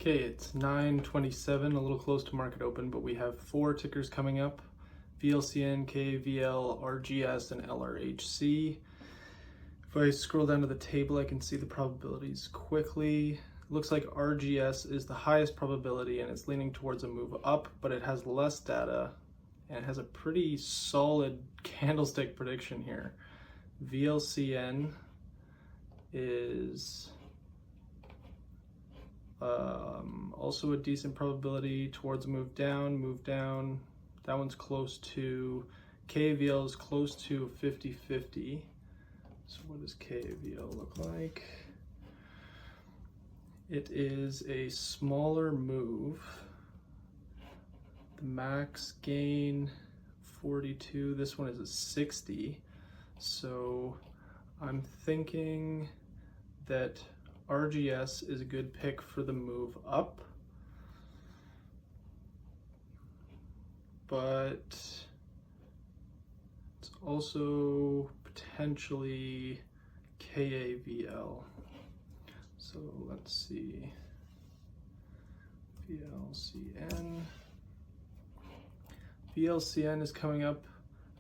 Okay, it's 9:27, a little close to market open, but we have 4 tickers coming up: VLCN, KVL, RGS, and LRHC. If I scroll down to the table, I can see the probabilities quickly. It looks like RGS is the highest probability and it's leaning towards a move up, but it has less data and it has a pretty solid candlestick prediction here. VLCN is also a decent probability towards a move down, move down. That one's close to, KVL is close to 50-50. So what does KVL look like? It is a smaller move. The max gain 42, this one is a 60. So I'm thinking that RGS is a good pick for the move up, but it's also potentially KAVL. So let's see, VLCN. VLCN is coming up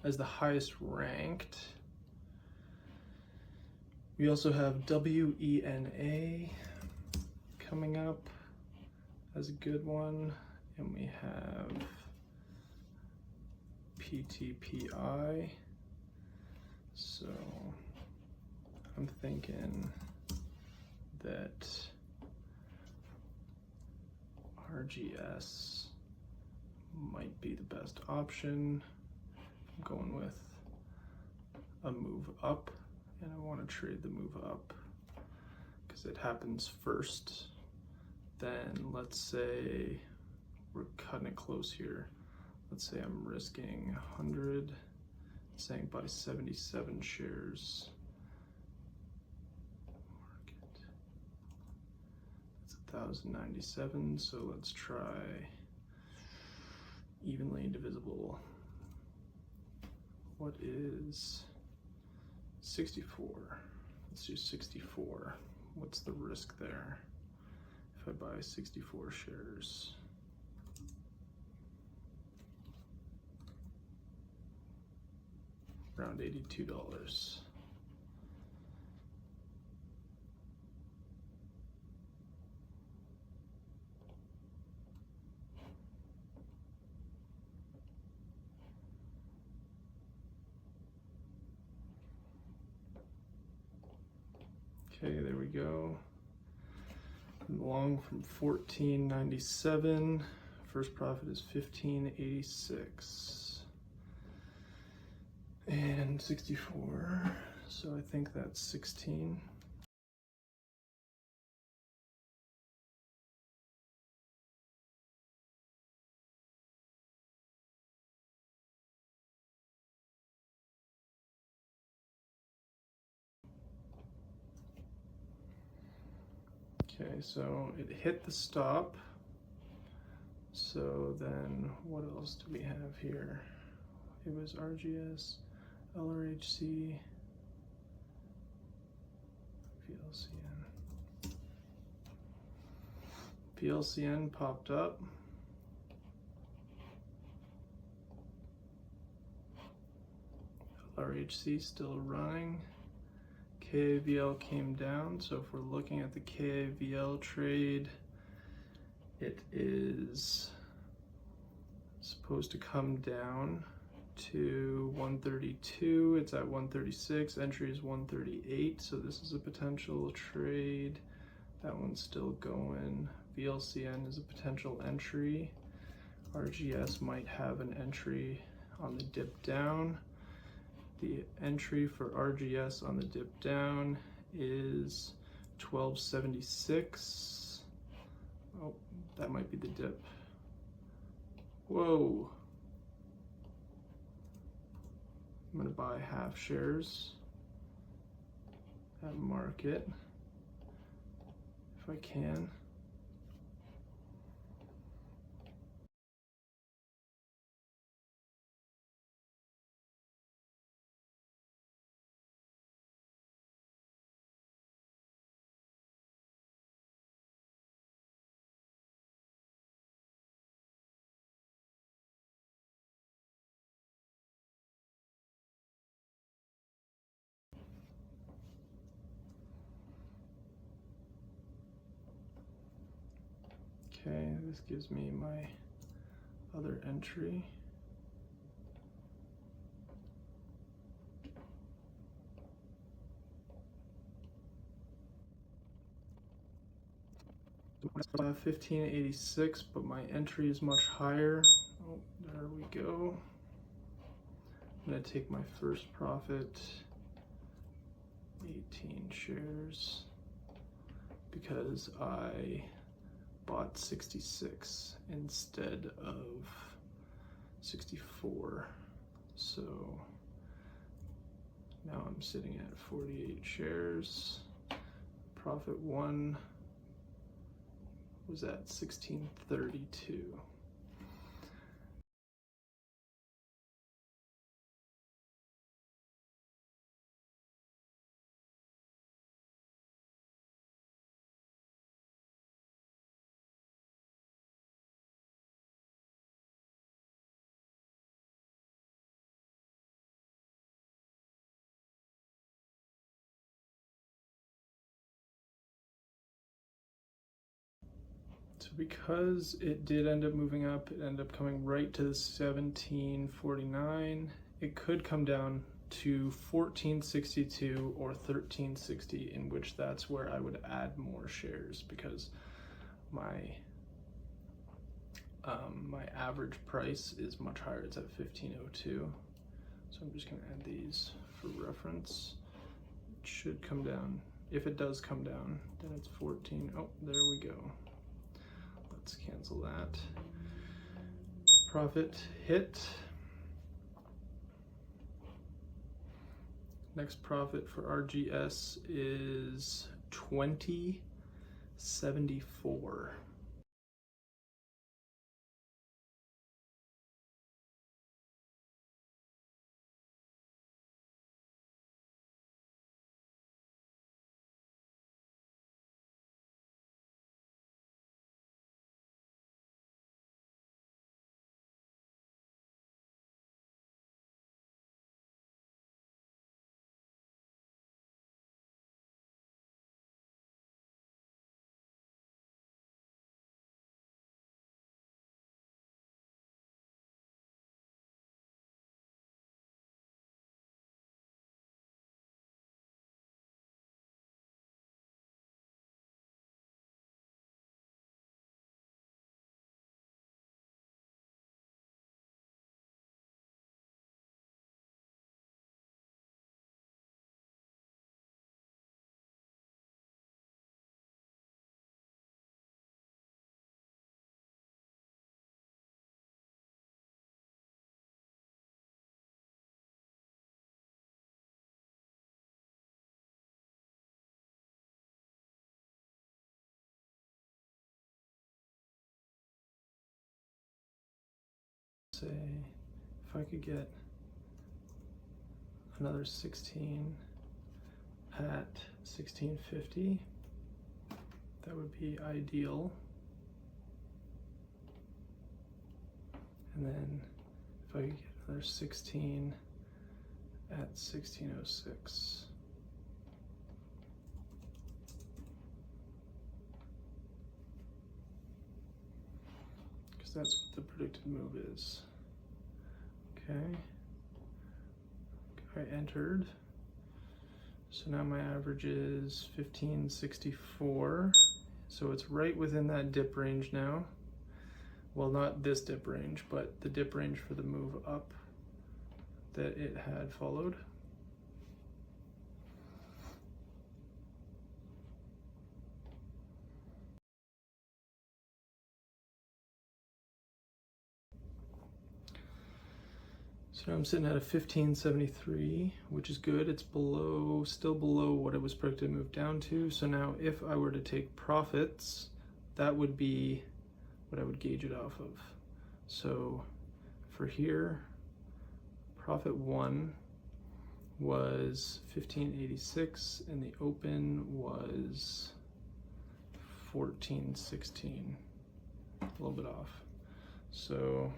as the highest ranked. We also have WENA coming up as a good one, and we have PTPI. So I'm thinking that RGS might be the best option. I'm going with a move up, and I want to trade the move up because it happens first. Then let's say we're cutting it close here. Let's say I'm risking 100, saying buy 77 shares. Market. It's 1,097, so let's try evenly divisible. What is 64? Let's do 64. What's the risk there if I buy 64 shares? Around $82. Okay, there we go. Long from 14.97. First profit is 15.86. And 64, so I think that's 16. Okay, so it hit the stop. So then what else do we have here? It was RGS, LRHC, VLCN. VLCN popped up. LRHC still running. KAVL came down, so if we're looking at the KAVL trade, it is supposed to come down to 132. It's at 136. Entry is 138, so this is a potential trade. That one's still going. VLCN is a potential entry. RGS might have an entry on the dip down. The entry for RGS on the dip down is 1276. Oh, that might be the dip. Whoa. I'm gonna buy half shares at market if I can. this gives me my other entry. $15.86, but my entry is much higher. Oh, there we go. I'm gonna take my first profit, 18 shares, because I bought 66 instead of 64. So now I'm sitting at 48 shares. Profit one was at 1632. So because it did end up moving up, it ended up coming right to the 1749. It could come down to 1462 or 1360, in which that's where I would add more shares, because my my average price is much higher. It's at 1502. So I'm just gonna add these for reference. It should come down. If it does come down, then it's 14. Oh, there we go. Let's cancel that. Profit hit. Next profit for RGS is 20.74. Say, if I could get another 16 at 1650, that would be ideal. And then if I could get another 16 at 1606. Because that's what the predicted move is. Okay. I entered. So now my average is 1564. So it's right within that dip range now. Well, not this dip range, but the dip range for the move up that it had followed. So now I'm sitting at a 1573, which is good. It's below, still below what it was predicted to move down to. So now if I were to take profits, that would be what I would gauge it off of. So for here, profit one was 1586 and the open was 1416, a little bit off. So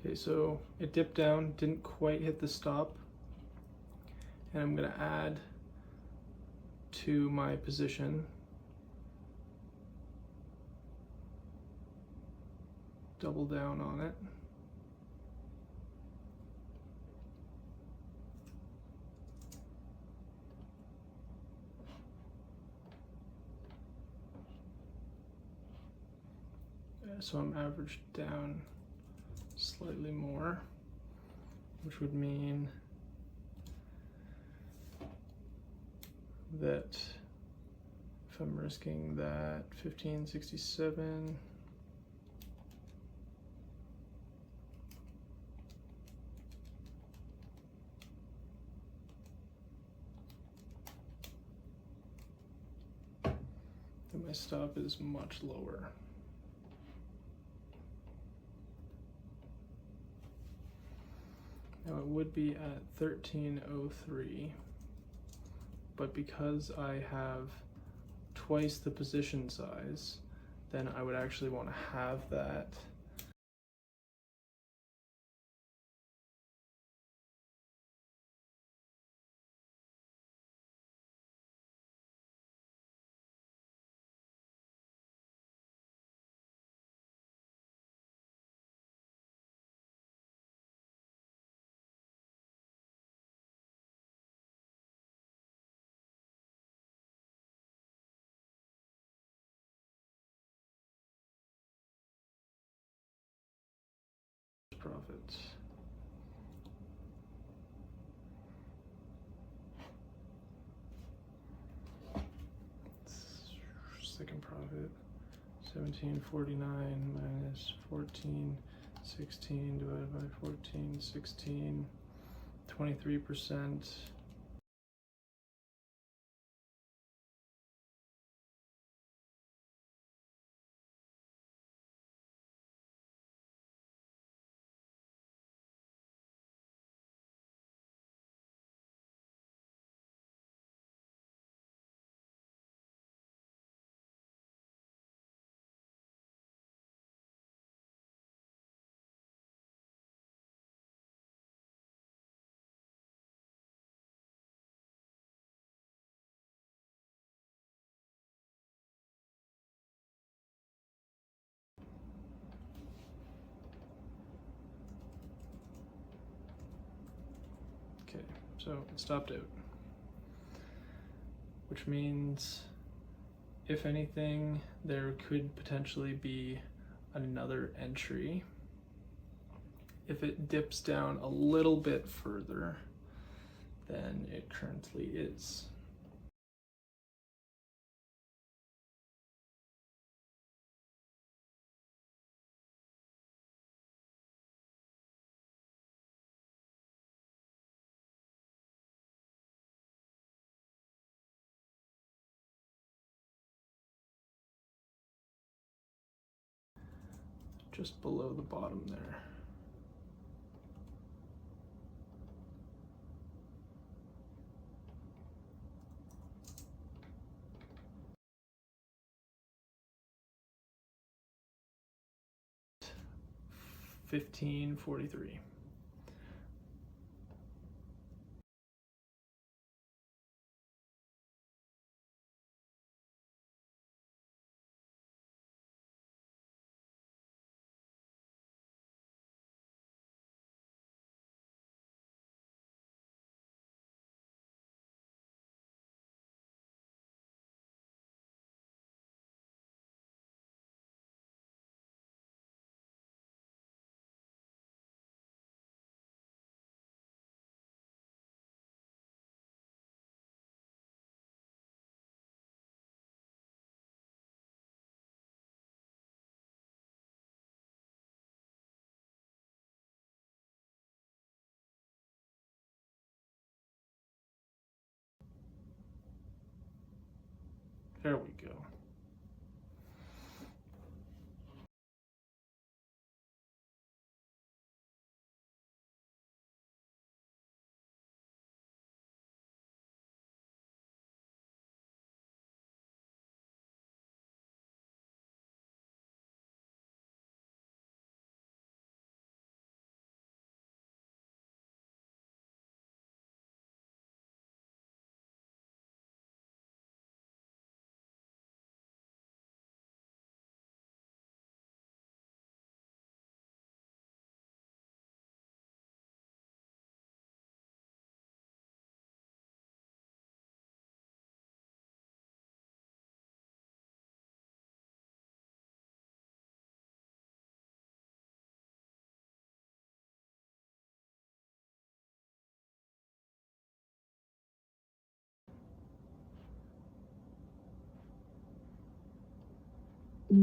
Okay, so it dipped down, didn't quite hit the stop, and I'm going to add to my position. Double down on it. So I'm averaged down slightly more, which would mean that if I'm risking that 1567, then my stop is much lower. Now it would be at 1303, but because I have twice the position size, then I would actually want to have that profit. Second profit, 1749 minus 1416 divided by 1416, 23%. Okay, so it stopped out, which means if anything, there could potentially be another entry if it dips down a little bit further than it currently is. Just below the bottom there. $15.43. There we go. There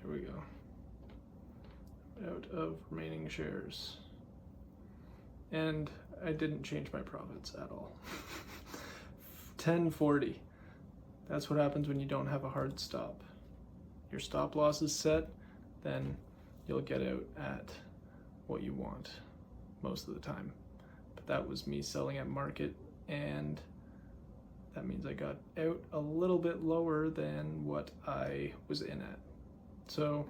we go. Out of remaining shares. And I didn't change my profits at all. 10.40. That's what happens when you don't have a hard stop. Your stop loss is set, then you'll get out at what you want most of the time. But that was me selling at market, and that means I got out a little bit lower than what I was in at. So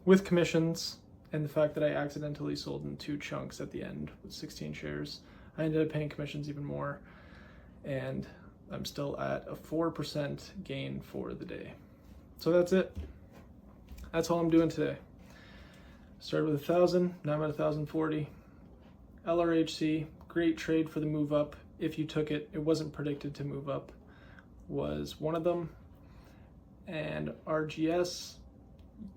with commissions and the fact that I accidentally sold in 2 chunks at the end with 16 shares, I ended up paying commissions even more, and I'm still at a 4% gain for the day. So that's it. That's all I'm doing today. Started with 1,000, now I'm at 1,040. LRHC, great trade for the move up. If you took it, it wasn't predicted to move up, was one of them. And RGS,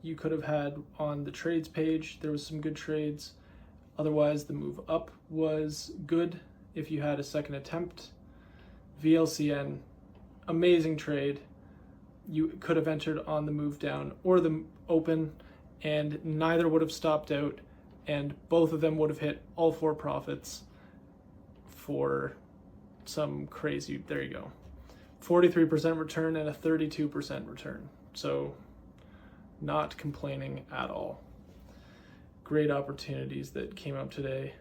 you could have had on the trades page, there was some good trades. Otherwise, the move up was good if you had a second attempt. VLCN, amazing trade. You could have entered on the move down or the open, and neither would have stopped out, and both of them would have hit all 4 profits for some crazy, there you go, 43% return and a 32% return. So not complaining at all. Great opportunities that came up today,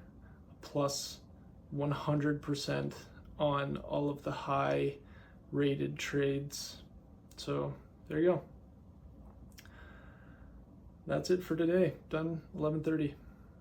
plus 100% on all of the high rated trades. So there you go. That's it for today. Done 11:30.